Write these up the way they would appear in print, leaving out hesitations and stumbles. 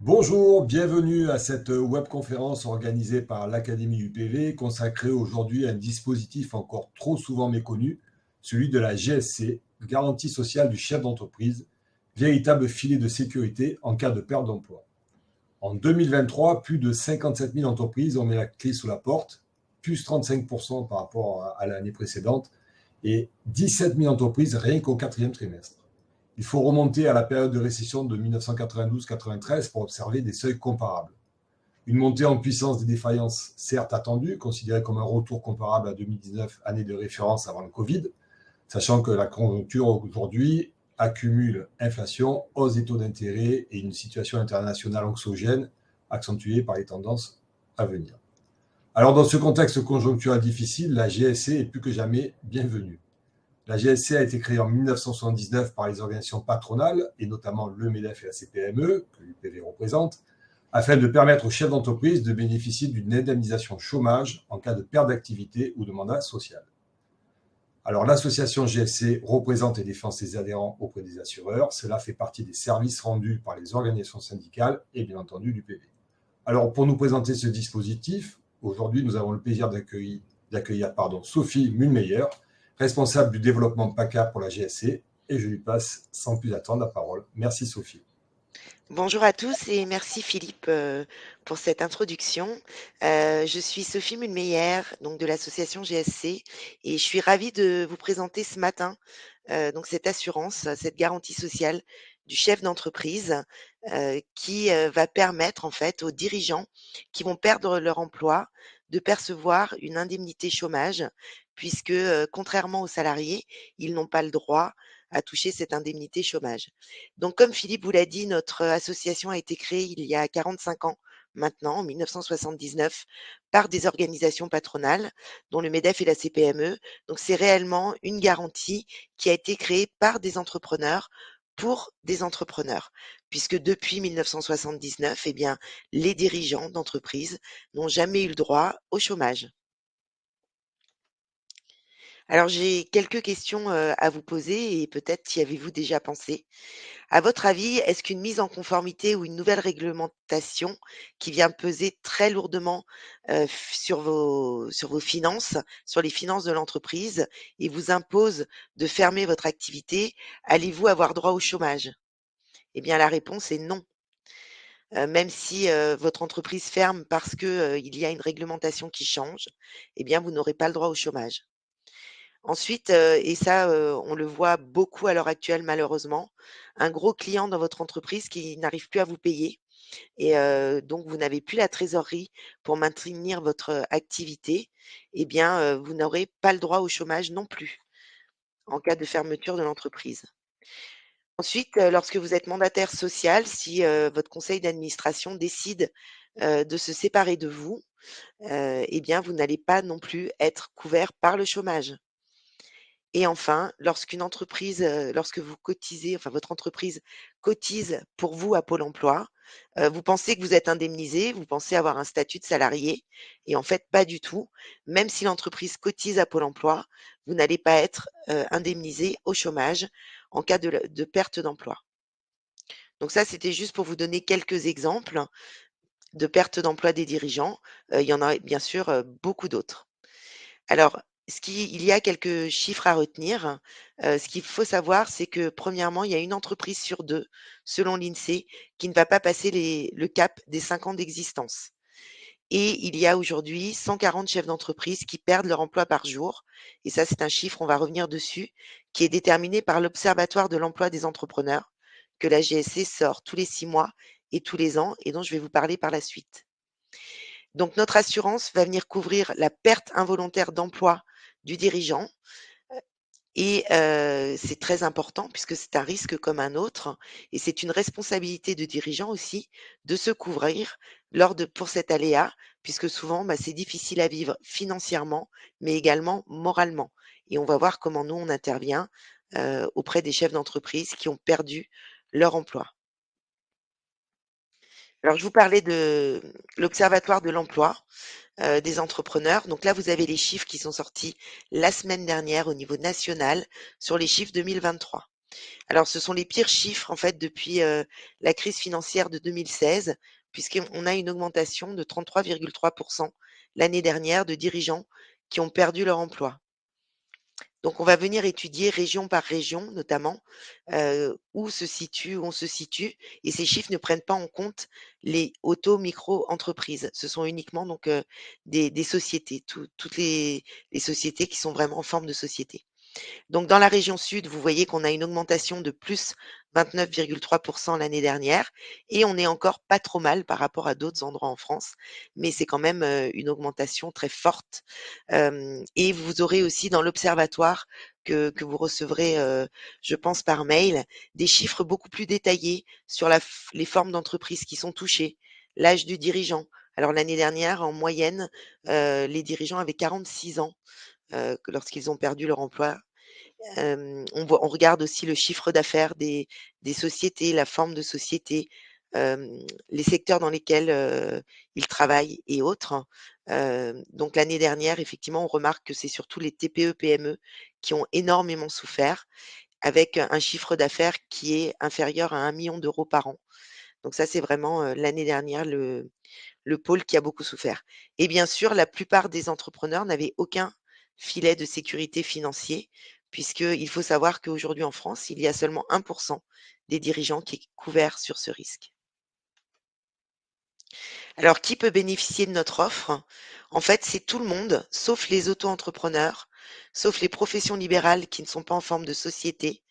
Bonjour, bienvenue à cette webconférence organisée par l'Académie du PV consacrée aujourd'hui à un dispositif encore trop souvent méconnu, celui de la GSC, garantie sociale du chef d'entreprise, véritable filet de sécurité en cas de perte d'emploi. En 2023, plus de 57 000 entreprises ont mis la clé sous la porte, plus 35% par rapport à l'année précédente, et 17 000 entreprises rien qu'au quatrième trimestre. Il faut remonter à la période de récession de 1992-93 pour observer des seuils comparables. Une montée en puissance des défaillances, certes attendue, considérée comme un retour comparable à 2019, année de référence avant le Covid, sachant que la conjoncture aujourd'hui accumule inflation, hausse des taux d'intérêt et une situation internationale anxiogène accentuée par les tendances à venir. Alors dans ce contexte conjoncturel difficile, la GSC est plus que jamais bienvenue. La GSC a été créée en 1979 par les organisations patronales, et notamment le MEDEF et la CPME, que l'UPV représente, afin de permettre aux chefs d'entreprise de bénéficier d'une indemnisation chômage en cas de perte d'activité ou de mandat social. Alors l'association GSC représente et défend ses adhérents auprès des assureurs. Cela fait partie des services rendus par les organisations syndicales et bien entendu du PV. Alors pour nous présenter ce dispositif, aujourd'hui nous avons le plaisir d'accueillir Sophie Mulmeyer, responsable du développement PACA pour la GSC, et je lui passe sans plus attendre la parole. Merci Sophie. Bonjour à tous et merci Philippe pour cette introduction. Je suis Sophie Mulmeyer, donc de l'association GSC, et je suis ravie de vous présenter ce matin donc cette assurance, cette garantie sociale du chef d'entreprise qui va permettre en fait aux dirigeants qui vont perdre leur emploi de percevoir une indemnité chômage, puisque contrairement aux salariés, ils n'ont pas le droit à toucher cette indemnité chômage. Donc, comme Philippe vous l'a dit, notre association a été créée il y a 45 ans maintenant, en 1979, par des organisations patronales, dont le MEDEF et la CPME. Donc, c'est réellement une garantie qui a été créée par des entrepreneurs pour des entrepreneurs, puisque depuis 1979, eh bien, les dirigeants d'entreprise n'ont jamais eu le droit au chômage. Alors, j'ai quelques questions à vous poser et peut-être y avez-vous déjà pensé. À votre avis, est-ce qu'une mise en conformité ou une nouvelle réglementation qui vient peser très lourdement, sur vos finances, sur les finances de l'entreprise et vous impose de fermer votre activité, allez-vous avoir droit au chômage? Eh bien, la réponse est non. Même si, votre entreprise ferme parce que, il y a une réglementation qui change, eh bien, vous n'aurez pas le droit au chômage. Ensuite, et ça, on le voit beaucoup à l'heure actuelle malheureusement, un gros client dans votre entreprise qui n'arrive plus à vous payer et donc vous n'avez plus la trésorerie pour maintenir votre, activité, eh bien, vous n'aurez pas le droit au chômage non plus, en cas de fermeture de l'entreprise. Ensuite, lorsque vous êtes mandataire social, si, votre conseil d'administration décide, de se séparer de vous, eh bien, vous n'allez pas non plus être couvert par le chômage. Et enfin, lorsque vous cotisez, enfin votre entreprise cotise pour vous à Pôle emploi, vous pensez que vous êtes indemnisé, vous pensez avoir un statut de salarié et en fait pas du tout. Même si l'entreprise cotise à Pôle emploi, vous n'allez pas être, indemnisé au chômage en cas de perte d'emploi. Donc ça, c'était juste pour vous donner quelques exemples de perte d'emploi des dirigeants. Il y en a bien sûr, beaucoup d'autres. Alors, il y a quelques chiffres à retenir. Ce qu'il faut savoir, c'est que premièrement, il y a une entreprise sur 2, selon l'INSEE, qui ne va pas passer le cap des 5 ans d'existence. Et il y a aujourd'hui 140 chefs d'entreprise qui perdent leur emploi par jour. Et ça, c'est un chiffre, on va revenir dessus, qui est déterminé par l'Observatoire de l'emploi des entrepreneurs, que la GSC sort tous les 6 mois et tous les ans, et dont je vais vous parler par la suite. Donc notre assurance va venir couvrir la perte involontaire d'emploi du dirigeant, et c'est très important puisque c'est un risque comme un autre et c'est une responsabilité de dirigeant aussi de se couvrir pour cet aléa puisque souvent, bah, c'est difficile à vivre financièrement, mais également moralement et on va voir comment nous on intervient, auprès des chefs d'entreprise qui ont perdu leur emploi. Alors je vous parlais de l'Observatoire de l'emploi, des entrepreneurs. Donc là, vous avez les chiffres qui sont sortis la semaine dernière au niveau national sur les chiffres 2023. Alors ce sont les pires chiffres en fait depuis, la crise financière de 2016, puisqu'on a une augmentation de 33,3 l'année dernière de dirigeants qui ont perdu leur emploi. Donc on va venir étudier région par région notamment, où on se situe et ces chiffres ne prennent pas en compte les auto-micro-entreprises. Ce sont uniquement donc, des sociétés, toutes les sociétés qui sont vraiment en forme de société. Donc dans la région sud, vous voyez qu'on a une augmentation de plus 29,3 l'année dernière et on est encore pas trop mal par rapport à d'autres endroits en France, mais c'est quand même, une augmentation très forte. Hem Et vous aurez aussi dans l'observatoire que vous recevrez, je pense par mail, des chiffres beaucoup plus détaillés sur les formes d'entreprises qui sont touchées, l'âge du dirigeant. Alors l'année dernière, en moyenne, les dirigeants avaient 46 ans, que lorsqu'ils ont perdu leur emploi. On regarde aussi le chiffre d'affaires des sociétés, la forme de société, les secteurs dans lesquels, ils travaillent et autres. Donc l'année dernière, effectivement, on remarque que c'est surtout les TPE-PME qui ont énormément souffert avec un chiffre d'affaires qui est inférieur à 1 million d'euros par an. Donc ça, c'est vraiment, l'année dernière le pôle qui a beaucoup souffert. Et bien sûr, la plupart des entrepreneurs n'avaient aucun filet de sécurité financier, puisqu'il faut savoir qu'aujourd'hui en France, il y a seulement 1 des dirigeants qui est couvert sur ce risque. Alors, qui peut bénéficier de notre offre? En fait, c'est tout le monde, sauf les auto-entrepreneurs, sauf les professions libérales qui ne sont pas en forme de société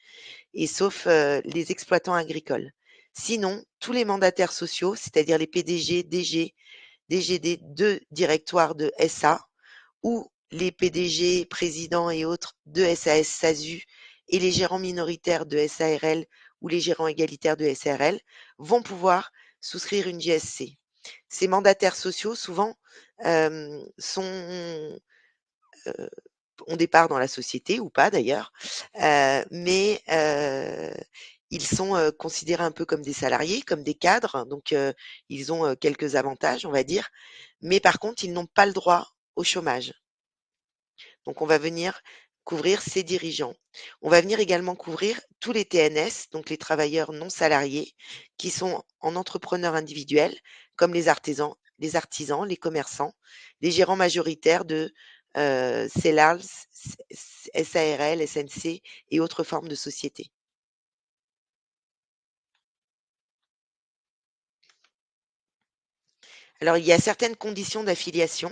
et sauf, les exploitants agricoles. Sinon, tous les mandataires sociaux, c'est-à-dire les PDG, DG, DGD de directoire de SA ou les PDG, présidents et autres de SAS, SASU et les gérants minoritaires de SARL ou les gérants égalitaires de SARL vont pouvoir souscrire une JSC. Ces mandataires sociaux, souvent, sont, heu, ont des parts dans la société ou pas d'ailleurs, mais ils sont, considérés un peu comme des salariés, comme des cadres, donc ils ont, quelques avantages, on va dire, mais par contre, ils n'ont pas le droit au chômage. Donc on va venir couvrir ces dirigeants. On va venir également couvrir tous les TNS, donc les travailleurs non salariés, qui sont en entrepreneurs individuels, comme les artisans, les commerçants, les gérants majoritaires de CELARL, SARL, SNC et autres formes de sociétés. Alors, il y a certaines conditions d'affiliation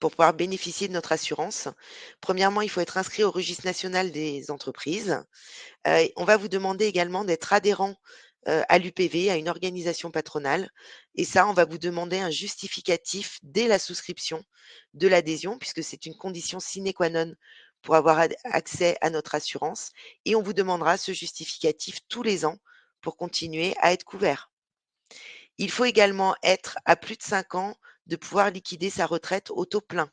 pour pouvoir bénéficier de notre assurance. Premièrement, il faut être inscrit au registre national des entreprises. On va vous demander également d'être adhérent, à l'UPV, à une organisation patronale et ça, on va vous demander un justificatif dès la souscription de l'adhésion puisque c'est une condition sine qua non pour avoir accès à notre assurance et on vous demandera ce justificatif tous les ans pour continuer à être couvert. Il faut également être à plus de 5 ans de pouvoir liquider sa retraite au taux plein.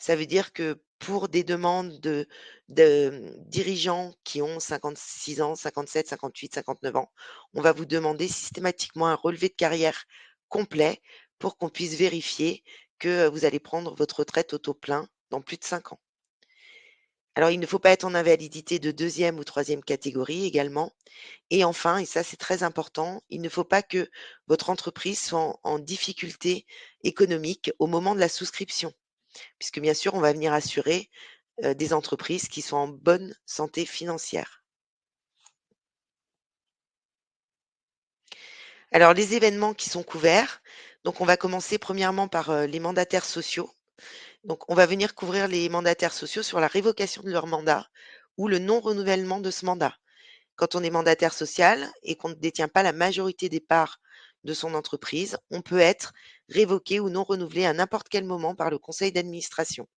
Ça veut dire que pour des demandes de dirigeants qui ont 56 ans, 57, 58, 59 ans, on va vous demander systématiquement un relevé de carrière complet pour qu'on puisse vérifier que, vous allez prendre votre retraite au taux plein dans plus de 5 ans. Alors il ne faut pas être en invalidité de deuxième ou troisième catégorie également et enfin, et ça c'est très important, il ne faut pas que votre entreprise soit en difficulté économique au moment de la souscription. Puisque bien sûr, on va venir assurer, des entreprises qui sont en bonne santé financière. Alors les événements qui sont couverts, donc on va commencer premièrement par, les mandataires sociaux. Donc on va venir couvrir les mandataires sociaux sur la révocation de leur mandat ou le non renouvellement de ce mandat. Quand on est mandataire social et qu'on ne détient pas la majorité des parts de son entreprise, on peut être révoqué ou non renouvelé à n'importe quel moment par le conseil d'administration.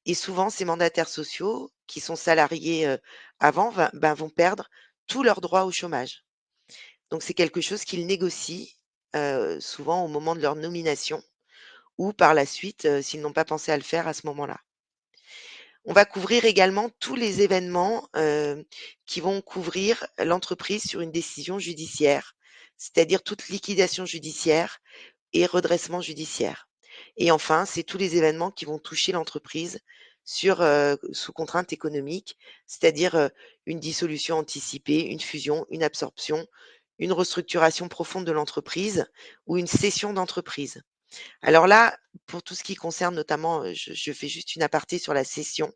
Et souvent, ces mandataires sociaux qui sont salariés, avant vont perdre tous leurs droits au chômage. Donc c'est quelque chose qu'ils négocient, souvent au moment de leur nomination ou par la suite, s'ils n'ont pas pensé à le faire à ce moment-là. On va couvrir également tous les événements, qui vont couvrir l'entreprise sur une décision judiciaire, c'est-à-dire toute liquidation judiciaire et redressement judiciaire. Et enfin, c'est tous les événements qui vont toucher l'entreprise sous contrainte économique, c'est-à-dire, une dissolution anticipée, une fusion, une absorption, une restructuration profonde de l'entreprise ou une cession d'entreprise. Alors là, pour tout ce qui concerne notamment, je fais juste une aparté sur la cession.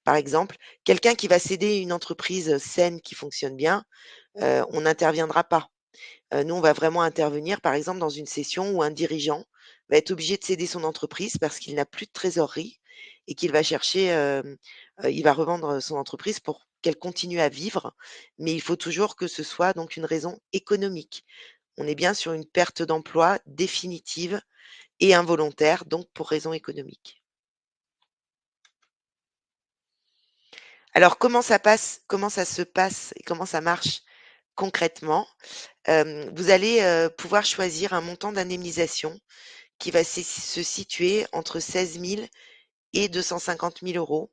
Par exemple, quelqu'un qui va céder une entreprise saine qui fonctionne bien, on n'interviendra pas. Nous, on va vraiment intervenir, par exemple, dans une session où un dirigeant va être obligé de céder son entreprise parce qu'il n'a plus de trésorerie et qu'il va chercher, il va revendre son entreprise pour qu'elle continue à vivre, mais il faut toujours que ce soit donc une raison économique. On est bien sur une perte d'emploi définitive et involontaire, donc pour raison économique. Alors comment ça se passe et comment ça marche concrètement? Vous allez, pouvoir choisir un montant d'indemnisation qui va se situer entre 16 000 et 250 000 euros.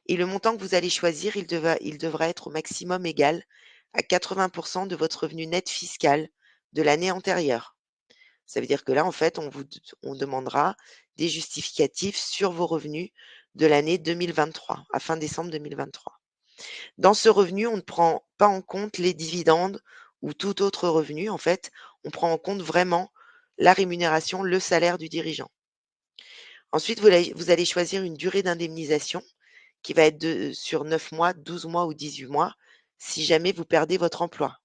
Et le montant que vous allez choisir, il devra être au maximum égal à 80 de votre revenu net fiscal de l'année antérieure. Ça veut dire que là, en fait, on demandera des justificatifs sur vos revenus de l'année 2023, à fin décembre 2023. Dans ce revenu, on ne prend pas en compte les dividendes ou tout autre revenu. En fait, on prend en compte vraiment la rémunération, le salaire du dirigeant. Ensuite, vous allez choisir une durée d'indemnisation qui va être sur 9 mois, 12 mois ou 18 mois, si jamais vous perdez votre emploi.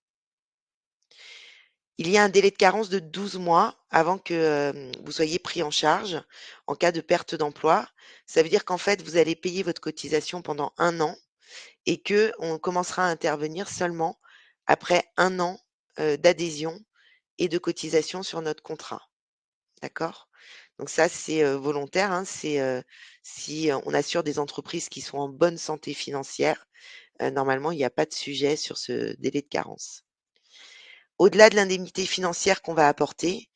Il y a un délai de carence de 12 mois avant que vous soyez pris en charge en cas de perte d'emploi. Ça veut dire qu'en fait, vous allez payer votre cotisation pendant 1 an et que on commencera à intervenir seulement après 1 an, d'adhésion et de cotisation sur notre contrat. D'accord? Donc ça, c'est, volontaire, hein, c'est, si, on assure des entreprises qui sont en bonne santé financière, normalement, il y a pas de sujet sur ce délai de carence. Au-delà de l'indemnité financière qu'on va apporter,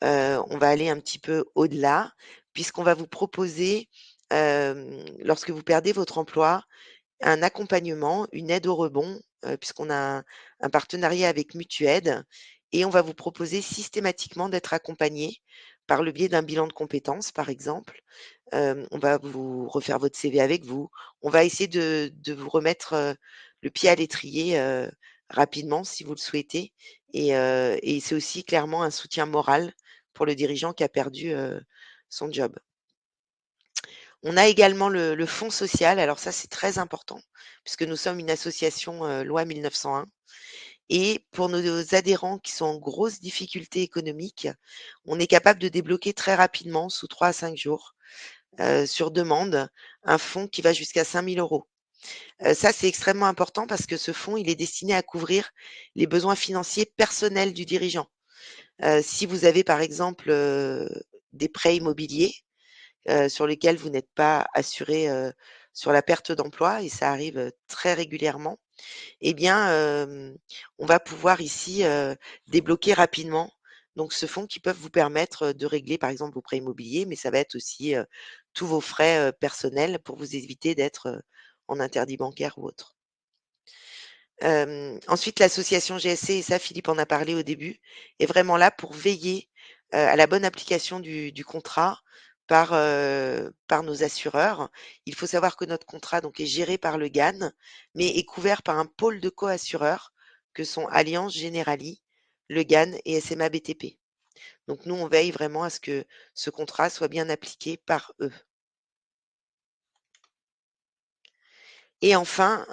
on va aller un petit peu au-delà, puisqu'on va vous proposer, lorsque vous perdez votre emploi, un accompagnement, une aide au rebond, puisqu'on a un partenariat avec Mutuaide et on va vous proposer systématiquement d'être accompagné par le biais d'un bilan de compétences, par exemple. On va vous refaire votre CV avec vous. On va essayer de vous remettre, le pied à l'étrier, rapidement si vous le souhaitez et c'est aussi clairement un soutien moral pour le dirigeant qui a perdu, son job. On a également le fonds social, alors ça, c'est très important puisque nous sommes une association, loi 1901 et pour nos adhérents qui sont en grosse difficulté économique, on est capable de débloquer très rapidement, sous 3 à 5 jours, sur demande, un fonds qui va jusqu'à 5 000 euros. Ça, c'est extrêmement important parce que ce fonds, il est destiné à couvrir les besoins financiers personnels du dirigeant. Si vous avez, par exemple, des prêts immobiliers, sur lesquels vous n'êtes pas assuré, sur la perte d'emploi et ça arrive, très régulièrement, eh bien, on va pouvoir ici, débloquer rapidement donc ce fonds qui peuvent vous permettre, de régler, par exemple, vos prêts immobiliers, mais ça va être aussi, tous vos frais, personnels pour vous éviter d'être, en interdit bancaire ou autre. Ensuite, l'association GSC, et ça Philippe en a parlé au début, est vraiment là pour veiller, à la bonne application du contrat par nos assureurs. Il faut savoir que notre contrat donc est géré par le GAN, mais est couvert par un pôle de coassureurs que sont Allianz, Generali, le GAN et SMA BTP. Donc nous, on veille vraiment à ce que ce contrat soit bien appliqué par eux. Et enfin,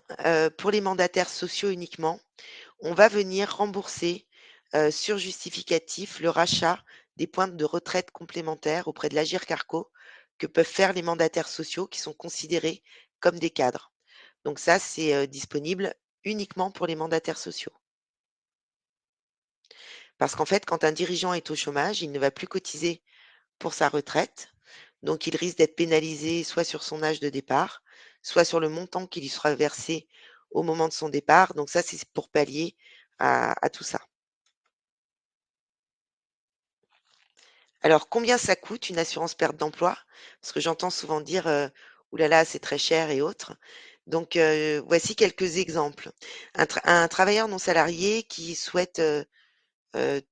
pour les mandataires sociaux uniquement, on va venir rembourser, sur justificatif, le rachat des points de retraite complémentaires auprès de l'Agirc-Arrco que peuvent faire les mandataires sociaux qui sont considérés comme des cadres. Donc ça, c'est, disponible uniquement pour les mandataires sociaux. Parce qu'en fait, quand un dirigeant est au chômage, il ne va plus cotiser pour sa retraite, donc il risque d'être pénalisé soit sur son âge de départ, soit sur le montant qui lui sera versé au moment de son départ. Donc ça, c'est pour pallier à tout ça. Alors combien ça coûte une assurance perte d'emploi? Parce que j'entends souvent dire, «Ouh là là, c'est très cher» et autres. Donc voici quelques exemples. Un travailleur non salarié qui souhaite,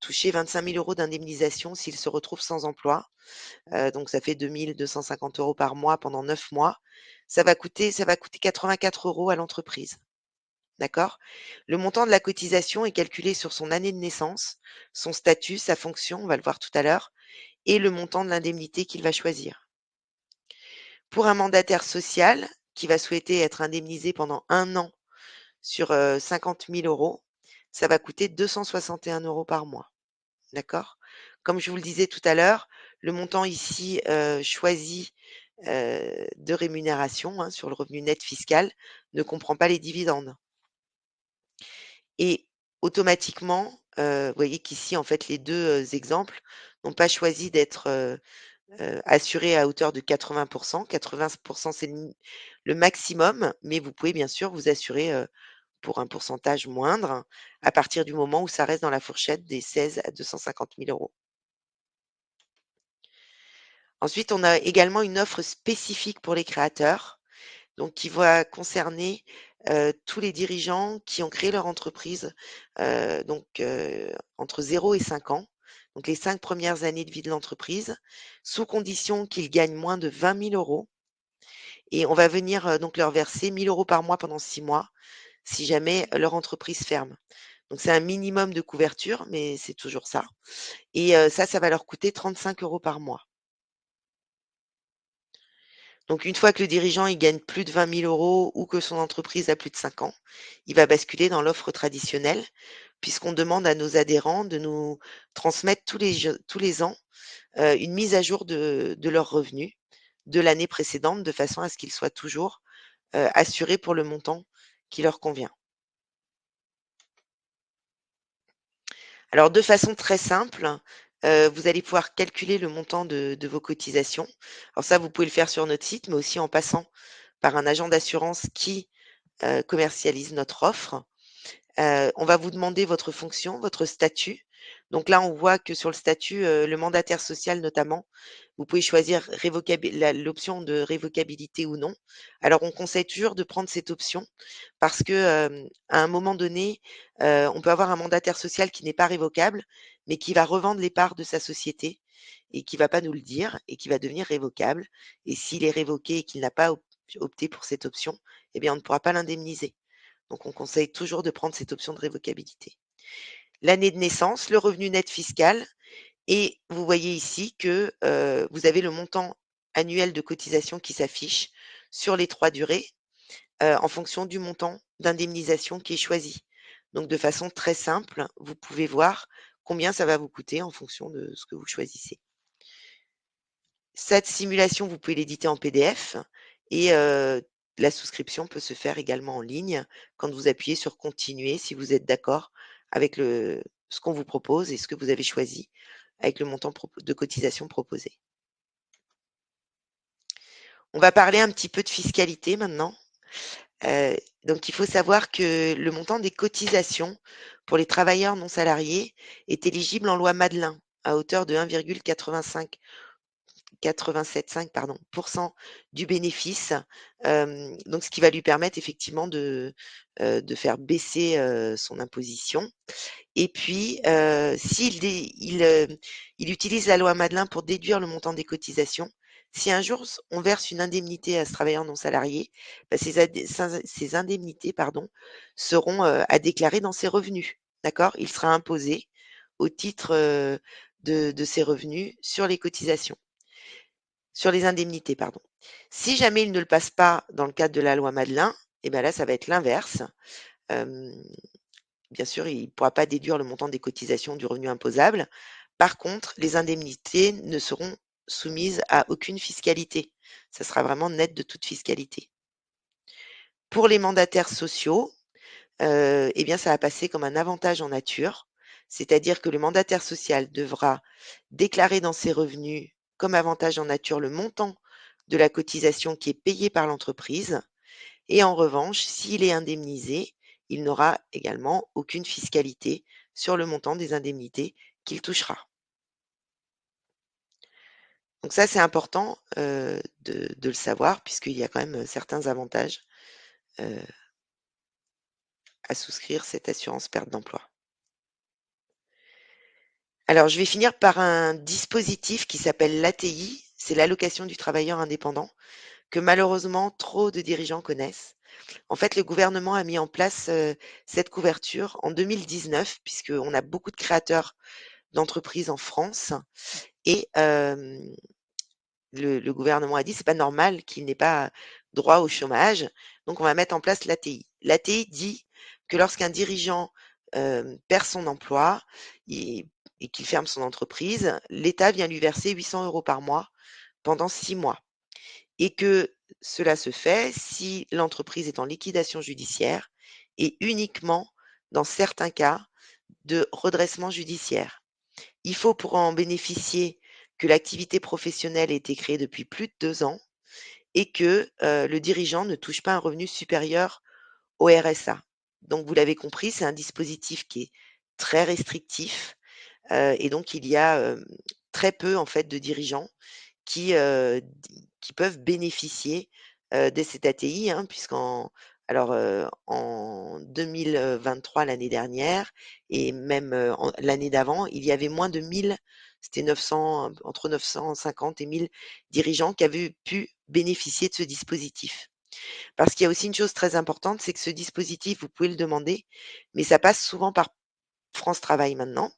toucher 25 000 € d'indemnisation s'il se retrouve sans emploi, donc ça fait 2 250 € par mois pendant 9 mois. ça va coûter 84 € à l'entreprise. D'accord? Le montant de la cotisation est calculé sur son année de naissance, son statut, sa fonction, on va le voir tout à l'heure, et le montant de l'indemnité qu'il va choisir. Pour un mandataire social qui va souhaiter être indemnisé pendant 1 an sur 50 000 €, ça va coûter 261 € par mois. D'accord? Comme je vous le disais tout à l'heure, le montant ici choisi de rémunération, hein, sur le revenu net fiscal ne comprend pas les dividendes. Et automatiquement, vous voyez qu'ici, en fait, les 2 exemples n'ont pas choisi d'être assurés à hauteur de 80. 80, c'est le maximum, mais vous pouvez bien sûr vous assurer pour un pourcentage moindre, à partir du moment où ça reste dans la fourchette des 16 à 250 000 €. Ensuite, on a également une offre spécifique pour les créateurs, donc qui va concerner tous les dirigeants qui ont créé leur entreprise, entre 0 et 5 ans, donc les 5 premières années de vie de l'entreprise, sous condition qu'ils gagnent moins de 20 000 € et on va venir donc leur verser 1 000 € par mois pendant 6 mois, si jamais leur entreprise ferme. Donc c'est un minimum de couverture, mais c'est toujours ça et ça va leur coûter 35 € par mois. Donc une fois que le dirigeant, il gagne plus de 20 000 € ou que son entreprise a plus de 5 ans, il va basculer dans l'offre traditionnelle, puisqu'on demande à nos adhérents de nous transmettre tous les ans, une mise à jour de leurs revenus de l'année précédente, de façon à ce qu'ils soient toujours, assurés pour le montant qui leur convient. Alors de façon très simple, vous allez pouvoir calculer le montant de vos cotisations. Alors ça, vous pouvez le faire sur notre site, mais aussi en passant par un agent d'assurance qui commercialise notre offre. On va vous demander votre fonction, votre statut. Donc là, on voit que sur le statut, le mandataire social notamment, vous pouvez choisir l'option de révocabilité ou non. Alors on conseille toujours de prendre cette option parce que, à un moment donné, on peut avoir un mandataire social qui n'est pas révocable, mais qui va revendre les parts de sa société et qui va pas nous le dire et qui va devenir révocable et s'il est révoqué et qu'il n'a pas opté pour cette option, eh bien on ne pourra pas l'indemniser. Donc on conseille toujours de prendre cette option de révocabilité. L'année de naissance, le revenu net fiscal et vous voyez ici que, vous avez le montant annuel de cotisation qui s'affiche sur les 3 durées, en fonction du montant d'indemnisation qui est choisi. Donc de façon très simple, vous pouvez voir combien ça va vous coûter en fonction de ce que vous choisissez. Cette simulation, vous pouvez l'éditer en PDF et la souscription peut se faire également en ligne quand vous appuyez sur continuer si vous êtes d'accord avec ce qu'on vous propose et ce que vous avez choisi avec le montant de cotisation proposé. On va parler un petit peu de fiscalité maintenant. Heu, donc il faut savoir que le montant des cotisations pour les travailleurs non salariés est éligible en loi Madelin à hauteur de 1,87,5 du bénéfice, donc ce qui va lui permettre effectivement de faire baisser, son imposition et puis, il utilise la loi Madelin pour déduire le montant des cotisations. Si un jour on verse une indemnité à ce travailleur non salarié, bah, ces indemnités, pardon, seront, à déclarer dans ses revenus, d'accord? Il sera imposé au titre, de ses revenus sur les cotisations. Sur les indemnités, pardon. Si jamais il ne le passe pas dans le cadre de la loi Madelin, et ben là, ça va être l'inverse. Hem, Bien sûr, il ne pourra pas déduire le montant des cotisations du revenu imposable. Par contre, les indemnités ne seront soumises à aucune fiscalité. Ça sera vraiment net de toute fiscalité. Pour les mandataires sociaux, eh bien, ça va passer comme un avantage en nature, c'est-à-dire que le mandataire social devra déclarer dans ses revenus comme avantage en nature le montant de la cotisation qui est payée par l'entreprise et en revanche, s'il est indemnisé, il n'aura également aucune fiscalité sur le montant des indemnités qu'il touchera. Donc ça, c'est important, de le savoir puisqu'il y a quand même, certains avantages, heu, à souscrire cette assurance perte d'emploi. Alors, je vais finir par un dispositif qui s'appelle l'ATI, c'est l'allocation du travailleur indépendant. que malheureusement trop de dirigeants connaissent. En fait, le gouvernement a mis en place, cette couverture en 2019 puisqu'on a beaucoup de créateurs d'entreprises en France et le gouvernement a dit: «C'est pas normal qu'il n'ait pas droit au chômage, donc on va mettre en place l'ATI». L'ATI dit que lorsqu'un dirigeant, perd son emploi et qu'il ferme son entreprise, l'État vient lui verser 800 € par mois pendant 6 mois et que cela se fait si l'entreprise est en liquidation judiciaire et uniquement dans certains cas de redressement judiciaire. Il faut pour en bénéficier que l'activité professionnelle ait été créée depuis plus de 2 ans et que, le dirigeant ne touche pas un revenu supérieur au RSA. Donc vous l'avez compris, c'est un dispositif qui est très restrictif, et donc il y a, très peu en fait de dirigeants qui peuvent bénéficier, de cette ATI, hein, puisqu'en alors, en 2023, l'année dernière et même, l'année d'avant, il y avait moins de 1000, c'était 900, entre 950 et 1000 dirigeants qui avaient pu bénéficier de ce dispositif. Parce qu'il y a aussi une chose très importante, c'est que ce dispositif, vous pouvez le demander, mais ça passe souvent par France Travail maintenant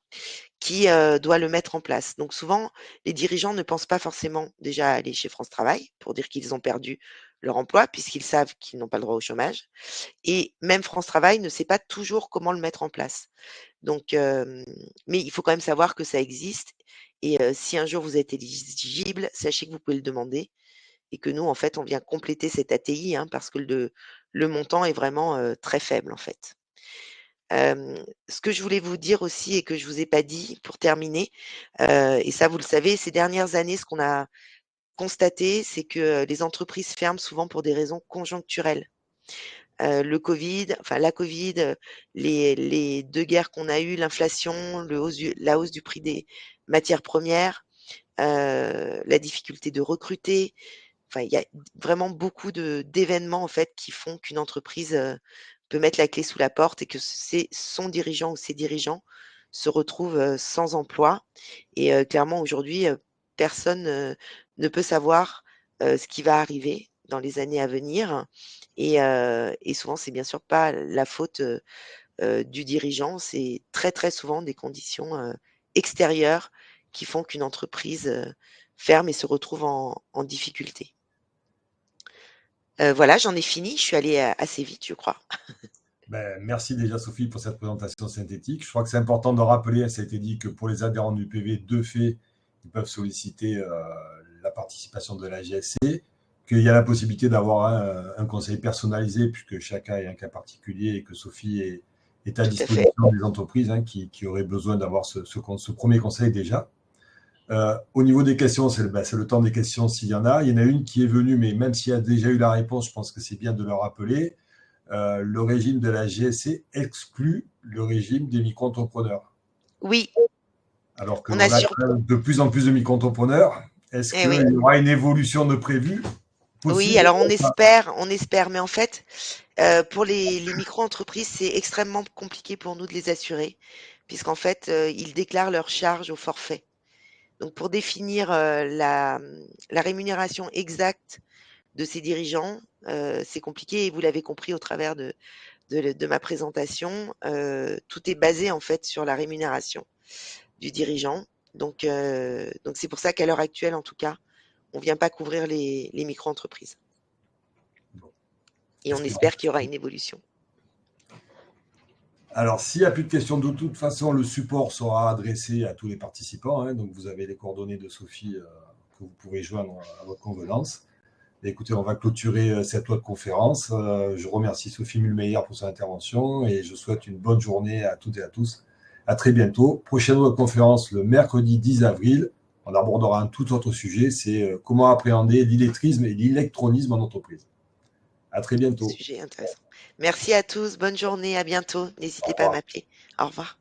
qui, doit le mettre en place. Donc souvent, les dirigeants ne pensent pas forcément déjà à aller chez France Travail pour dire qu'ils ont perdu leur emploi puisqu'ils savent qu'ils n'ont pas le droit au chômage et même France Travail ne sait pas toujours comment le mettre en place. Donc mais il faut quand même savoir que ça existe et si un jour vous êtes éligible, sachez que vous pouvez le demander et que nous, en fait, on vient compléter cette ATI, hein, parce que le montant est vraiment, très faible, en fait. Ce que je voulais vous dire aussi et que je vous ai pas dit pour terminer, et ça vous le savez, ces dernières années, ce qu'on a constaté, c'est que, les entreprises ferment souvent pour des raisons conjoncturelles. Le Covid, enfin la Covid, les 2 guerres qu'on a eues, l'inflation, la hausse du prix des matières premières, la difficulté de recruter. Enfin, il y a vraiment beaucoup d'événements, en fait, qui font qu'une entreprise, peut mettre la clé sous la porte et que son dirigeant ou ses dirigeants se retrouvent, sans emploi et clairement aujourd'hui, personne, ne peut savoir, ce qui va arriver dans les années à venir et souvent c'est bien sûr pas la faute, du dirigeant, c'est très, très souvent des conditions, extérieures qui font qu'une entreprise, ferme et se retrouve en difficulté. Voilà, j'en ai fini, je suis allée, assez vite, je crois. Ben, merci déjà Sophie pour cette présentation synthétique. Je crois que c'est important de rappeler, ça a été dit, que pour les adhérents du PV, de fait, ils peuvent solliciter la participation de la GSC, qu'il y a la possibilité d'avoir un conseil personnalisé, puisque chacun est un cas particulier et que Sophie est à Tout à fait. disposition des entreprises qui auraient besoin d'avoir ce premier conseil déjà. Au niveau des questions, c'est le temps des questions s'il y en a. Il y en a une qui est venue, mais même s'il y a déjà eu la réponse, je pense que c'est bien de le rappeler. Le régime de la GSC exclut le régime des micro-entrepreneurs. Oui, Alors on qu'on a assure quand même de plus en plus de micro-entrepreneurs. Est-ce eh qu'il oui. y aura une évolution de prévue Oui, possible? alors on espère, mais en fait, pour les micro-entreprises, c'est extrêmement compliqué pour nous de les assurer, puisqu'en fait, ils déclarent leurs charges au forfait. Donc pour définir, la rémunération exacte de ces dirigeants, c'est compliqué et vous l'avez compris au travers de ma présentation, tout est basé en fait sur la rémunération du dirigeant. Donc c'est pour ça qu'à l'heure actuelle, en tout cas, on vient pas couvrir les micro-entreprises Bon. et on Espérons. espère qu'il y aura une évolution. Alors, s'il n'y a plus de questions, de toute façon, le support sera adressé à tous les participants. Donc, vous avez les coordonnées de Sophie que vous pourrez joindre à votre convenance. Écoutez, on va clôturer cette loi de conférence. Je remercie Sophie Mulmeyer pour son intervention et je souhaite une bonne journée à toutes et à tous. À très bientôt. Prochaine loi de conférence le mercredi 10 avril. On abordera un tout autre sujet, c'est comment appréhender l'illettrisme et l'électronisme en entreprise. À très bientôt. Sujet intéressant. Merci à tous, bonne journée, à bientôt. Au N'hésitez pas à revoir. m'appeler. Au revoir.